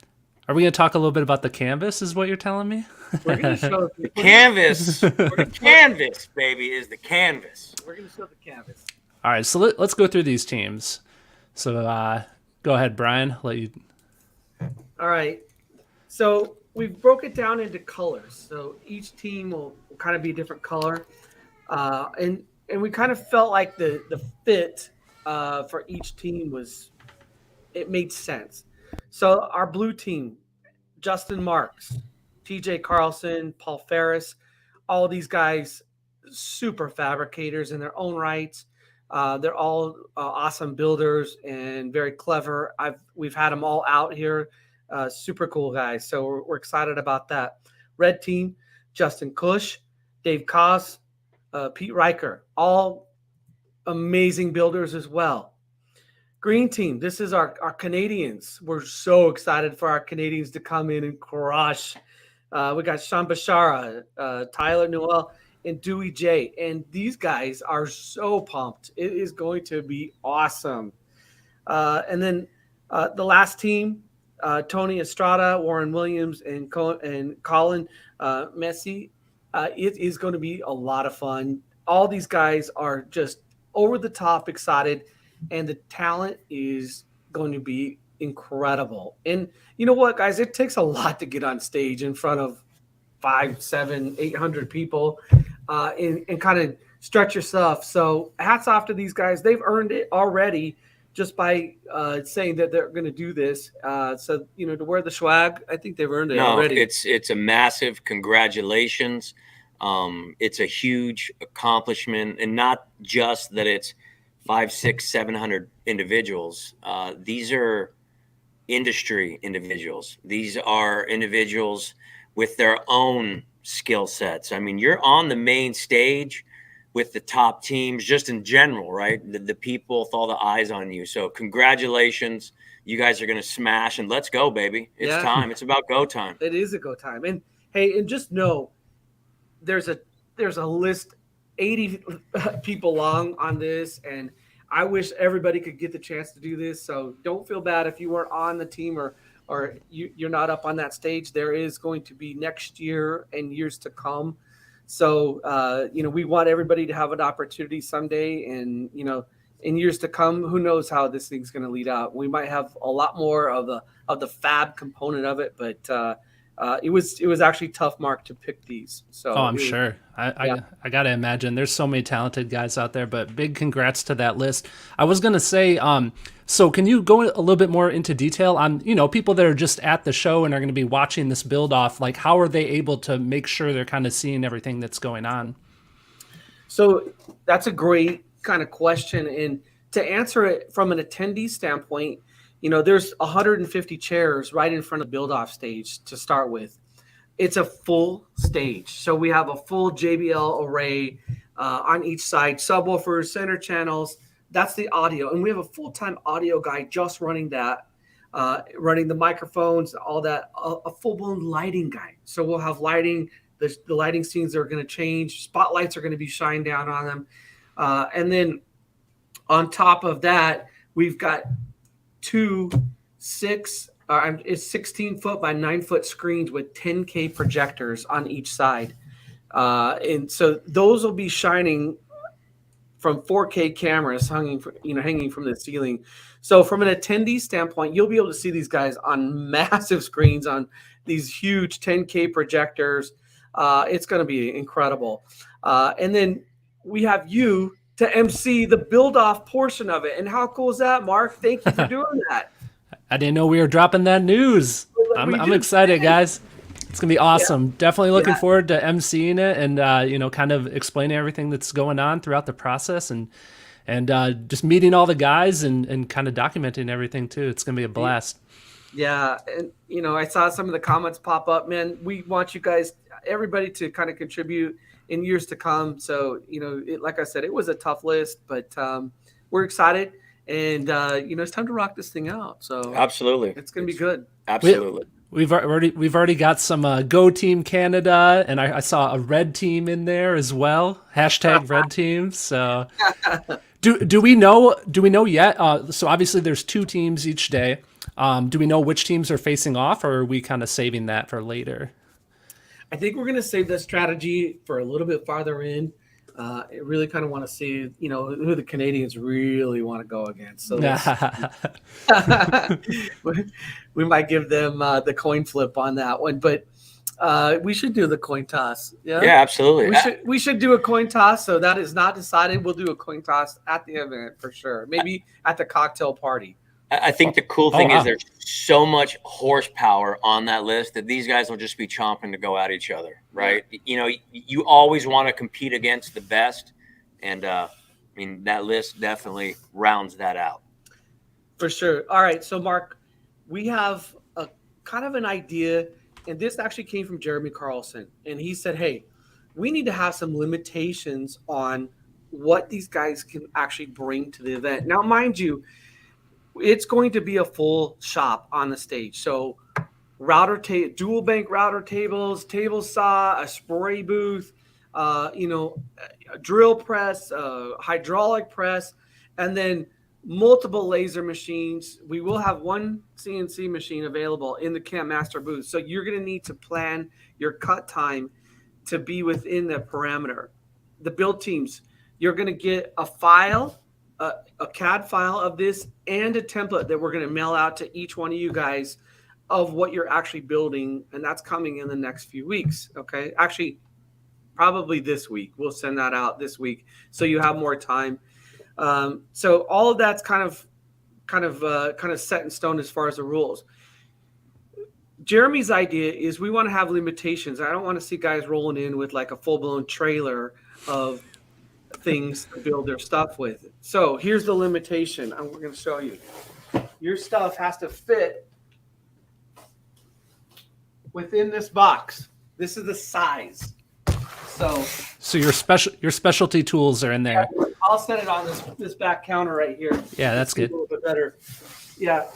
S1: Are we going to talk a little bit about the canvas, is what you're telling me?
S3: We're going to show
S2: the canvas. The canvas, baby, is the canvas.
S3: We're going to show the canvas.
S1: All right, so let's go through these teams. So go ahead, Brian. Let you.
S3: All right. So we've broke it down into colors. So each team will kind of be a different color. And we kind of felt like the fit for each team it made sense. So our blue team, Justin Marks, TJ Carlson, Paul Ferris, all these guys, super fabricators in their own rights. They're all awesome builders and very clever. We've had them all out here. Super cool guys. So we're excited about that. Red team, Justin Cush, Dave Koss, Pete Riker, all amazing builders as well. Green team, this is our Canadians. We're so excited for our Canadians to come in and crush. We got Sean Bashara, Tyler Newell, and Dewey J. And these guys are so pumped. It is going to be awesome. And then the last team, Tony Estrada, Warren Williams, and Colin Messi. It is going to be a lot of fun. All these guys are just over the top excited, and the talent is going to be incredible. And you know what, guys? It takes a lot to get on stage in front of 5, 7, 800 people, and kind of stretch yourself. So hats off to these guys. They've earned it already just by saying that they're going to do this. So, to wear the swag, I think they've earned it already.
S2: It's a massive congratulations. It's a huge accomplishment, and not just that it's 5, 6, 700 individuals. These are industry individuals. These are individuals with their own skill sets. I mean, you're on the main stage with the top teams just in general, right? The people with all the eyes on you. So congratulations. You guys are going to smash, and let's go, baby. It's time. It's about go time.
S3: It is a go time. And hey, and just know there's a list 80 people long on this, and I wish everybody could get the chance to do this. So don't feel bad if you weren't on the team or you're not up on that stage. There is going to be next year and years to come. So, we want everybody to have an opportunity someday, and, in years to come, who knows how this thing's going to lead out. We might have a lot more of the fab component of it, but it was actually tough, Mark, to pick these. So
S1: I'm sure. I got to imagine there's so many talented guys out there, but big congrats to that list. I was going to say, so can you go a little bit more into detail on, people that are just at the show and are going to be watching this build off, like how are they able to make sure they're kind of seeing everything that's going on?
S3: So that's a great kind of question. And to answer it from an attendee standpoint, there's 150 chairs right in front of the build-off stage to start with. It's a full stage. So we have a full JBL array on each side, subwoofers, center channels. That's the audio. And we have a full-time audio guy just running that, running the microphones, all that, a full-blown lighting guy. So we'll have lighting. The lighting scenes are going to change. Spotlights are going to be shined down on them. And then on top of that, we've got it's 16-foot by 9-foot screens with 10K projectors on each side. And so those will be shining from 4K cameras hanging from the ceiling. So from an attendee standpoint, you'll be able to see these guys on massive screens on these huge 10K projectors. It's going to be incredible. And then we have you to MC the build-off portion of it. And how cool is that, Mark? Thank you for doing that.
S1: I didn't know we were dropping that news. I'm excited, guys. It's going to be awesome. Yeah. Definitely looking forward to emceeing it and, kind of explaining everything that's going on throughout the process and just meeting all the guys and kind of documenting everything too. It's going to be a blast.
S3: Yeah. And, I saw some of the comments pop up, man. We want you guys, everybody to kind of contribute in years to come. So, like I said, it was a tough list, but we're excited and, it's time to rock this thing out. So
S2: absolutely.
S3: It's going to be good.
S2: Absolutely.
S1: We've already got some Go Team Canada, and I saw a red team in there as well. # red team. So do we know yet? So obviously there's 2 teams each day. Do we know which teams are facing off, or are we kind of saving that for later?
S3: I think we're going to save that strategy for a little bit farther in. I really kind of want to see, who the Canadians really want to go against. So we might give them the coin flip on that one, but we should do the coin toss. Yeah,
S2: absolutely.
S3: We should do a coin toss. So that is not decided. We'll do a coin toss at the event for sure. Maybe at the cocktail party.
S2: I think the cool thing is there's so much horsepower on that list that these guys will just be chomping to go at each other, right? You always want to compete against the best, and that list definitely rounds that out.
S3: For sure. All right, so Mark, we have a kind of an idea, and this actually came from Jeremy Carlson, and he said, hey, we need to have some limitations on what these guys can actually bring to the event. Now, mind you, it's going to be a full shop on the stage. So dual bank router tables, table saw, a spray booth, a drill press, hydraulic press, and then multiple laser machines. We will have one CNC machine available in the Camp Master booth. So you're going to need to plan your cut time to be within the parameter. The build teams, you're going to get a file, a CAD file of this, and a template that we're going to mail out to each one of you guys of what you're actually building. And that's coming in the next few weeks. Okay. Actually, probably this week. We'll send that out this week so you have more time. So all of that's kind of set in stone as far as the rules. Jeremy's idea is we want to have limitations. I don't want to see guys rolling in with like a full-blown trailer of things to build their stuff with. So here's the limitation. We're going to show you. Your stuff has to fit within this box. This is the size. So
S1: your specialty tools are in there.
S3: I'll set it on this back counter right here.
S1: Yeah, that's good.
S3: A little bit better. Yeah.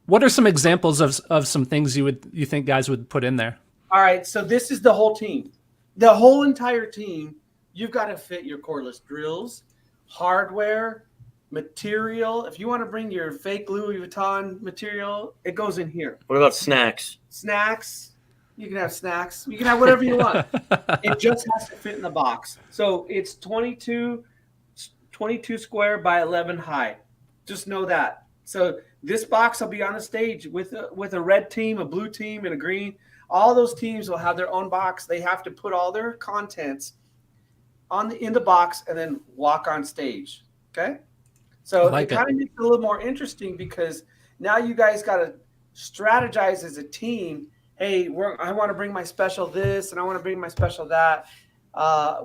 S1: What are some examples of some things you think guys would put in there?
S3: All right, so this is the whole team. The whole entire team, you've got to fit your cordless drills, hardware, material. If you want to bring your fake Louis Vuitton material, it goes in here.
S2: What about snacks?
S3: Snacks. You can have snacks. You can have whatever you want. It just has to fit in the box. So it's 22 square by 11 high. Just know that. So this box will be on the stage with a red team, a blue team, and a green. All those teams will have their own box. They have to put all their contents in the box and then walk on stage. Okay? So it kind of makes it a little more interesting because now you guys got to strategize as a team. Hey, I want to bring my special this and I want to bring my special that.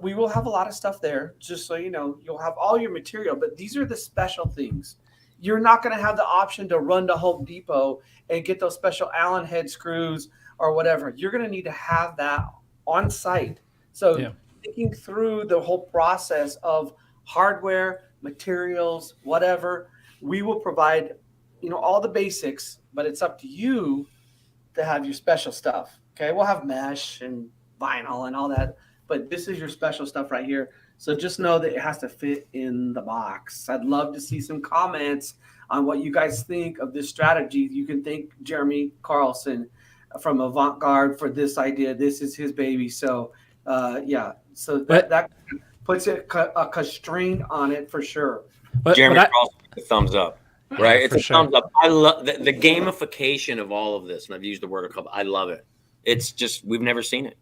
S3: We will have a lot of stuff there, just so you know. You'll have all your material, but these are the special things. You're not going to have the option to run to Home Depot and get those special Allen head screws or whatever. You're going to need to have that on site. So thinking through the whole process of hardware, materials, whatever, we will provide, all the basics, but it's up to you to have your special stuff. Okay, we'll have mesh and vinyl and all that, but this is your special stuff right here. So just know that it has to fit in the box. I'd love to see some comments on what you guys think of this strategy. You can thank Jeremy Carlson from Avant-Garde for this idea. This is his baby. So so that puts a constraint on it for sure.
S2: Jeremy Carlson, a thumbs up. Right, it's a thumbs up. I love the gamification of all of this, and I've used the word a couple. I love it. It's just we've never seen it.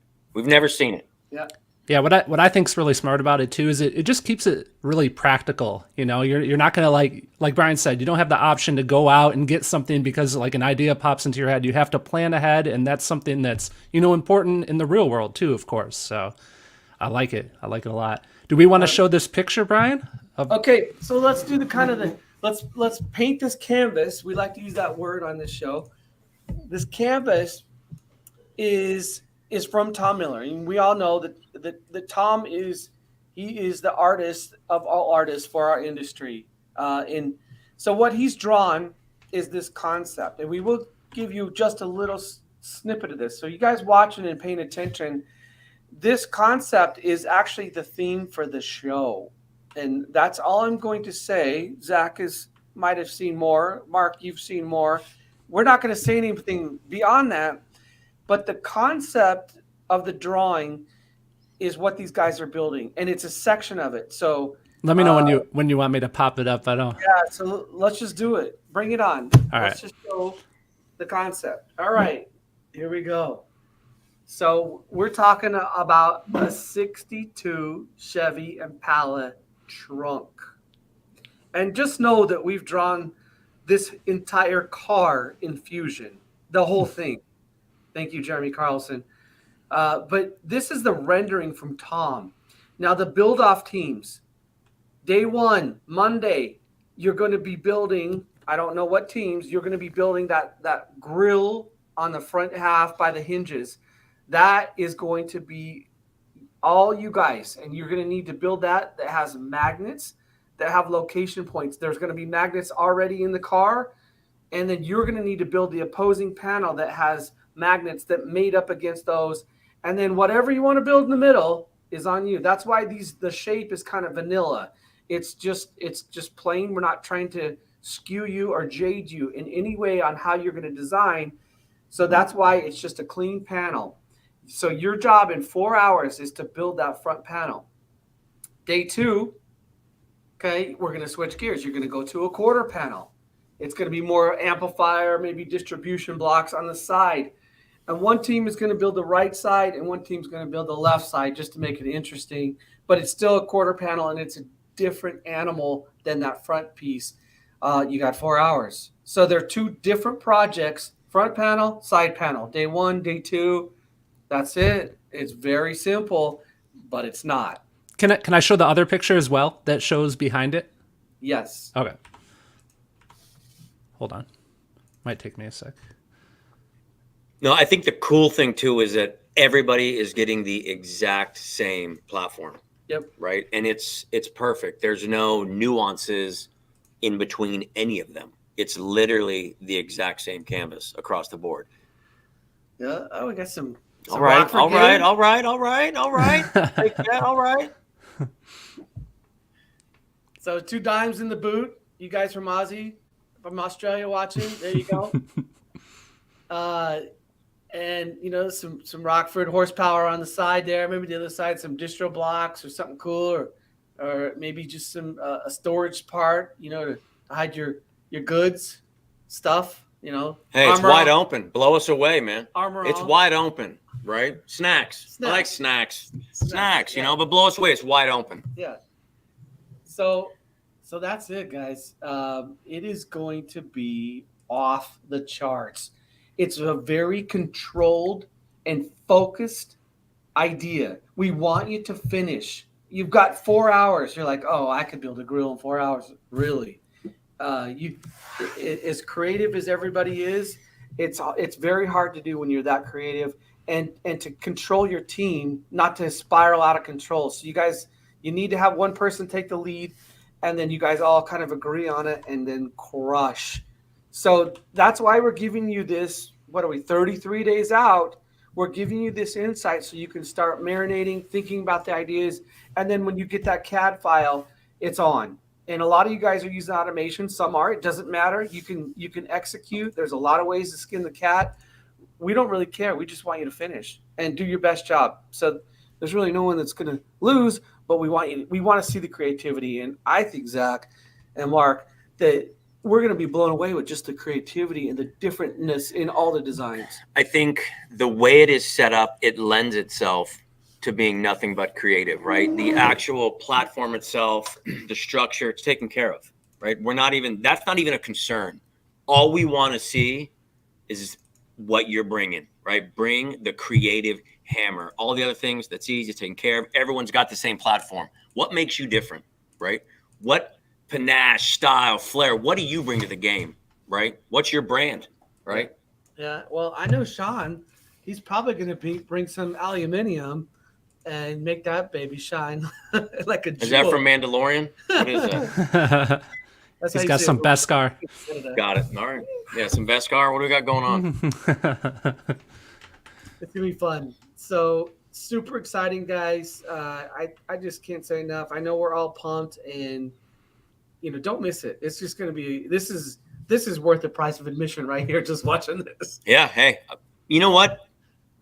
S2: Yeah.
S1: What I think's really smart about it too is it just keeps it really practical. You're not gonna like Brian said, you don't have the option to go out and get something because like an idea pops into your head. You have to plan ahead, and that's something that's important in the real world too, of course. So I like it. I like it a lot. Do we want to show this picture, Brian?
S3: Okay, so let's do let's paint this canvas. We like to use that word on this show. This canvas is from Tom Miller. And we all know that Tom is the artist of all artists for our industry. And so what he's drawn is this concept. And we will give you just a little snippet of this. So you guys watching and paying attention, this concept is actually the theme for the show. And that's all I'm going to say. Zach might have seen more. Mark, you've seen more. We're not going to say anything beyond that. But the concept of the drawing is what these guys are building, and it's a section of it. So
S1: let me know when you want me to pop it up. I don't.
S3: Yeah. So let's just do it. Bring it on. Let's just show the concept. All right. Here we go. So we're talking about a 62 Chevy Impala trunk. And just know that we've drawn this entire car in Fusion, the whole thing. Thank you, Jeremy Carlson. But this is the rendering from Tom. Now, the build-off teams, day one, Monday, you're going to be building, I don't know what teams, you're going to be building that grill on the front half by the hinges. That is going to be all you guys, and you're going to need to build that has magnets that have location points. There's going to be magnets already in the car, and then you're going to need to build the opposing panel that has magnets that made up against those, and then whatever you want to build in the middle is on you. That's why the shape is kind of vanilla. It's just plain. We're not trying to skew you or jade you in any way on how you're going to design. So that's why it's just a clean panel. So your job in 4 hours is to build that front panel. Day 2, okay, we're going to switch gears. You're going to go to a quarter panel. It's going to be more amplifier, maybe distribution blocks on the side. And one team is going to build the right side and one team's going to build the left side just to make it interesting. But it's still a quarter panel and it's a different animal than that front piece. You got 4 hours. So they're 2 different projects, front panel, side panel. Day 1, day 2, that's it. It's very simple, but it's not.
S1: Can I show the other picture as well that shows behind it?
S3: Yes.
S1: Okay. Hold on. Might take me a sec.
S2: No, I think the cool thing too is that everybody is getting the exact same platform.
S3: Yep.
S2: Right. And it's perfect. There's no nuances in between any of them. It's literally the exact same canvas across the board.
S3: Yeah. Oh, we got some
S2: All right.
S3: all right.
S2: Take that. All right.
S3: So 2 dimes in the boot. You guys from Australia watching. There you go. And some Rockford horsepower on the side there. Maybe the other side, some distro blocks or something cool, or maybe just some a storage part, to hide your goods, stuff.
S2: Hey, it's wide open. Blow us away, man. It's wide open, right? Snacks. I like snacks. Snacks,
S3: yeah.
S2: But blow us away. It's wide open.
S3: Yeah. So that's it, guys. It is going to be off the charts. It's a very controlled and focused idea. We want you to finish. You've got 4 hours. You're like, oh, I could build a grill in 4 hours. Really? As creative as everybody is, it's very hard to do when you're that creative, and to control your team, not to spiral out of control. So you need to have one person take the lead, and then you guys all kind of agree on it and then crush. So that's why we're giving you this, 33 days out. We're giving you this insight so you can start marinating, thinking about the ideas. And then when you get that CAD file, it's on. And a lot of you guys are using automation. Some are. It doesn't matter. You can execute. There's a lot of ways to skin the cat. We don't really care. We just want you to finish and do your best job. So there's really no one that's going to lose, but we want to see the creativity. And I think, Zach and Mark, that we're going to be blown away with just the creativity and the differentness in all the designs.
S2: I think the way it is set up, it lends itself to being nothing but creative, right? The actual platform itself, the structure, it's taken care of, right? That's not even a concern. All we want to see is what you're bringing, right? Bring the creative hammer. All the other things, that's easy, taken care of. Everyone's got the same platform. What makes you different, right? What panache, style, flair, what do you bring to the game, right? What's your brand, right?
S3: Yeah, well, I know Sean, he's probably going to bring some aluminum and make that baby shine like a jewel.
S2: Is that from Mandalorian? What is that?
S1: He's got some Beskar.
S2: Got it. All right. Yeah, some Beskar. What do we got going on?
S3: It's going to be fun. So super exciting, guys. I just can't say enough. I know we're all pumped, and don't miss it. It's just going to be, this is worth the price of admission right here, just watching this.
S2: Yeah. Hey, you know what?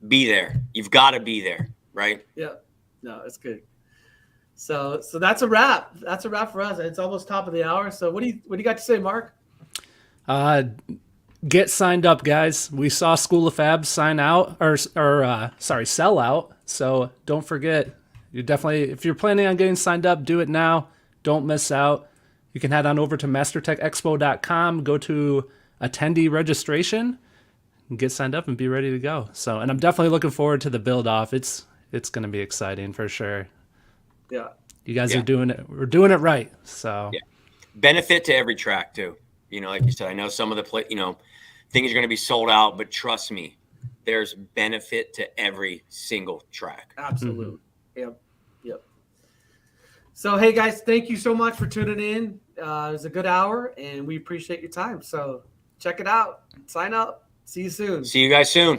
S2: Be there. You've got to be there, right?
S3: Yeah. No, it's good. So that's a wrap. That's a wrap for us. It's almost top of the hour. So what do you got to say, Mark?
S1: Get signed up, guys. We saw School of Fab sell out. So don't forget, if you're planning on getting signed up, do it now. Don't miss out. You can head on over to MasterTechEXPO.com, go to attendee registration, and get signed up and be ready to go. So, and I'm definitely looking forward to the build off. It's going to be exciting for sure.
S3: Yeah.
S1: You guys are doing it. We're doing it right. So
S2: benefit to every track too. Like you said, I know some of the things are going to be sold out, but trust me, there's benefit to every single track.
S3: Absolutely. Yep. So, hey guys, thank you so much for tuning in. It was a good hour and we appreciate your time. So check it out, sign up. See you soon.
S2: See you guys soon.